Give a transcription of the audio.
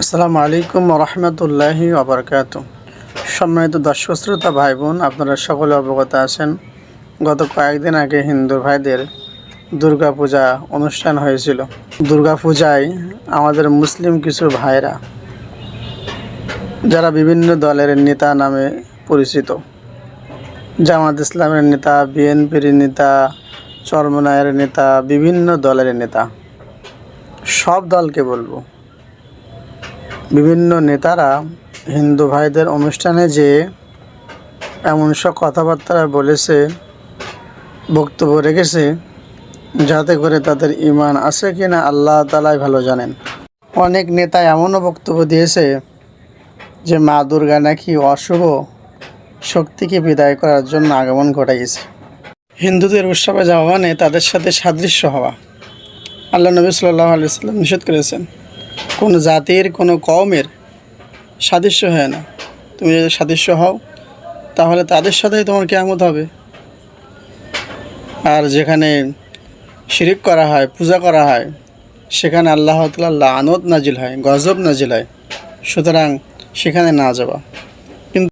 আসসালামু আলাইকুম রহমতুল্লাহি ওবরকাতুহ। সম্মানিত দর্শক শ্রোতা ভাই বোন, আপনারা সকলে অবগত আছেন গত কয়েকদিন আগে হিন্দু ভাইদের দুর্গাপূজা অনুষ্ঠান হয়েছিল। দুর্গাপূজায় আমাদের মুসলিম কিছু ভাইরা, যারা বিভিন্ন দলের নেতা নামে পরিচিত, জামাত ইসলামের নেতা, বিএনপির নেতা, চরমনায়ের নেতা, বিভিন্ন দলের নেতা, সব দলকে বলবো, বিভিন্ন নেতারা হিন্দু ভাইদের অনুষ্ঠানে যে এমন সব কথাবার্তা বলেছে, বক্তব্য রেখেছে, যাতে করে তাদের ঈমান আছে কিনা আল্লাহ তাআলাই ভালো জানেন। অনেক নেতা এমনও বক্তব্য দিয়েছে যে মা দুর্গা নাকি অশুভ শক্তিকে বিদায় করার জন্য আগমন ঘটাইছে। হিন্দুদের উৎসবে যাওয়া মানে তাদের সাথে সাদৃশ্য হওয়া। আল্লাহ নবী সাল্লাল্লাহু আলাইহি ওয়াসাল্লাম নিষেধ করেছেন, কোনো জাতির কোনো কওমের সাদৃশ্য হয় না। তুমি যদি সাদৃশ্য হও তাহলে তাদের সাথেই তোমার কিয়ামত হবে। আর যেখানে শিরিক করা হয়, পূজা করা হয়, সেখানে আল্লাহ তাআলার লানত নাজিল হয়, গজব নাজিল হয়। সুতরাং সেখানে না যাওয়া।